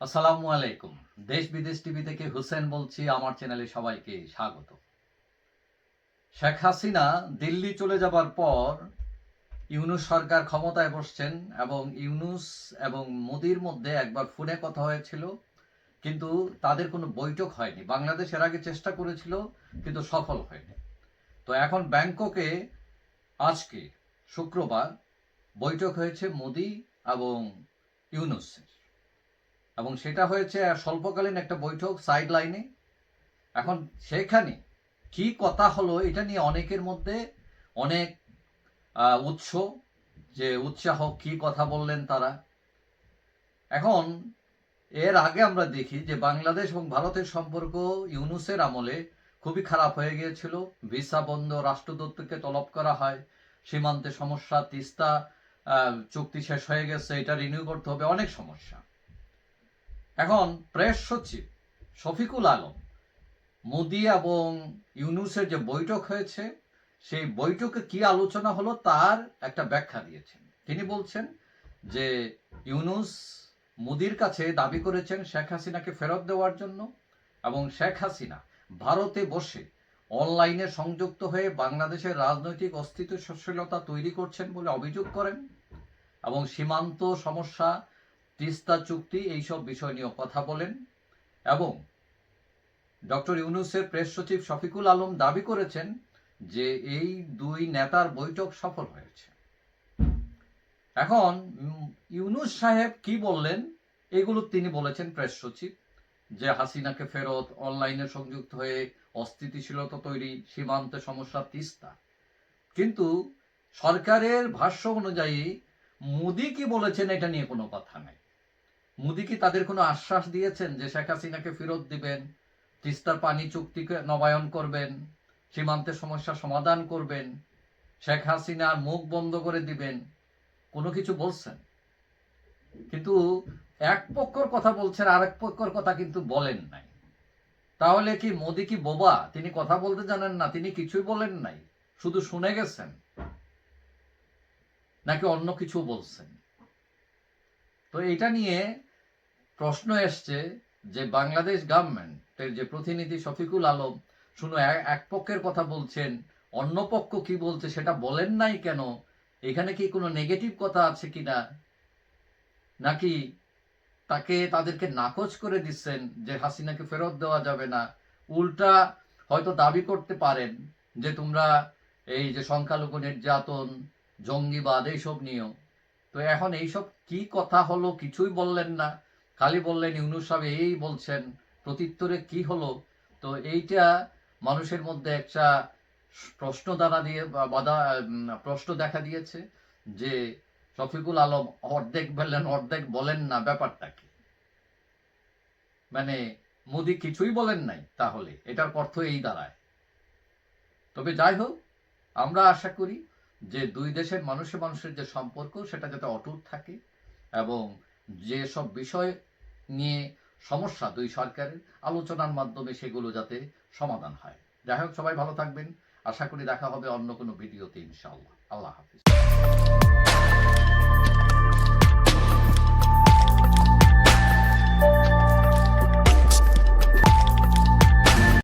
আসসালামু আলাইকুম। দেশ বিদেশ টিভি থেকে হুসেন বলছি। আমার চ্যানেলে সবাইকে স্বাগত। শেখ হাসিনা দিল্লি চলে যাবার পর ইউনূস সরকার ক্ষমতায় বসছেন এবং ইউনূস এবং মোদির মধ্যে একবার ফোনে কথা হয়েছিল, কিন্তু তাদের কোনো বৈঠক হয়নি। বাংলাদেশ এর আগে চেষ্টা করেছিল কিন্তু সফল হয়নি। তো এখন ব্যাংককে আজকে শুক্রবার বৈঠক হয়েছে মোদি এবং ইউনূসের, এবং সেটা হয়েছে স্বল্পকালীন একটা বৈঠক সাইড লাইনে। এখন সেখানে কি কথা হলো এটা নিয়ে অনেকের মধ্যে অনেক উৎস, যে উৎসাহ, কি কথা বললেন তারা। এখন এর আগে আমরা দেখি যে বাংলাদেশ এবং ভারতের সম্পর্ক ইউনূসের আমলে খুবই খারাপ হয়ে গিয়েছিল। ভিসা বন্ধ, রাষ্ট্রদূতকে তলব করা হয়, সীমান্তে সমস্যা, তিস্তা চুক্তি শেষ হয়ে গেছে, এটা রিনিউ করতে হবে, অনেক সমস্যা। এখন প্রেস সচিব শফিকুল আলম মোদি এবং ইউনূসের যে বৈঠক হয়েছে সেই বৈঠকে কি আলোচনা হলো তার একটা ব্যাখ্যা দিয়েছেন। তিনি বলছেন যে ইউনূস মোদির কাছে দাবি করেছেন শেখ হাসিনাকে ফেরত দেওয়ার জন্য, এবং শেখ হাসিনা ভারতে বসে অনলাইনে সংযুক্ত হয়ে বাংলাদেশের রাজনৈতিক অস্থিতিশীলতা তৈরি করছেন বলে অভিযোগ করেন, এবং সীমান্ত সমস্যা, তিস্তা চুক্তি, এইসব বিষয় নিয়ে কথা বলেন। এবং ডক্টর ইউনূসের প্রেস সচিব শফিকুল আলম দাবি করেছেন যে এই দুই নেতার বৈঠক সফল হয়েছে। এখন ইউনূস সাহেব কি বললেন এগুলো তিনি বলেছেন প্রেস সচিব, যে হাসিনাকে ফেরত, অনলাইনে সংযুক্ত হয়ে অস্থিতিশীলতা তৈরি, সীমান্তে সমস্যা, তিস্তা। কিন্তু সরকারের ভাষ্য অনুযায়ী মোদি কি বলেছেন এটা নিয়ে কোনো কথা নেই। মোদি কি তাদের কোনো আশ্বাস দিয়েছেন যে শেখ হাসিনাকে ফেরত দিবেন, তিস্তার পানি চুক্তিকে নবায়ন করবেন, সীমান্তের সমস্যা সমাধান করবেন, শেখ হাসিনার মুখ বন্ধ করে দিবেন? কোনো কিছু বলছেন? কিন্তু এক পক্ষর কথা বলছেন, আরেক পক্ষর কথা কিন্তু বলেন নাই। তাহলে কি মোদি কি বোবা? তিনি কথা বলতে জানেন না? তিনি কিছুই বলেন নাই, শুধু শুনে গেছেন? নাকি অন্য কিছু বলছেন? তো এটা নিয়ে প্রশ্ন এসছে যে বাংলাদেশ গভর্নমেন্টের যে প্রতিনিধি শফিকুল আলম শুনো এক পক্ষের কথা বলছেন, অন্য পক্ষ কি বলছে সেটা বলেন নাই কেন? এখানে কি কোনো নেগেটিভ কথা আছে কিনা, নাকি তাদেরকে নাকচ করে দিচ্ছেন যে হাসিনাকে ফেরত দেওয়া যাবে না? উল্টা হয়তো দাবি করতে পারেন যে তোমরা এই যে সংখ্যালঘু নির্যাতন, জঙ্গিবাদ, এইসব নিয়েও। তো এখন এইসব কি কথা হলো কিছুই বললেন না, খালি বললেন ইউনূস সাহেব এই বলছেন, প্রত্যুত্তরে কি হলো? তো এইটা মানুষের মধ্যে একটা প্রশ্ন প্রশ্ন দেখা দিয়েছে যে শফিকুল আলম অর্ধেক বললেন অর্ধেক বলেন না, ব্যাপারটা কি? মানে মোদি কিছুই বলেন নাই, তাহলে এটার অর্থ এই দাঁড়ায়। তবে যাই হোক, আমরা আশা করি যে দুই দেশের মানুষের যে সম্পর্ক সেটা যাতে অটুট থাকে, এবং যে সব বিষয় নিয়ে সমস্যা দুই সরকারের আলোচনার মাধ্যমে সেগুলো যাতে সমাধান হয়। যাই হোক, সবাই ভালো থাকবেন। আশা করি দেখা হবে অন্য কোনো ভিডিওতে ইনশাআল্লাহ। আল্লাহ হাফিজ।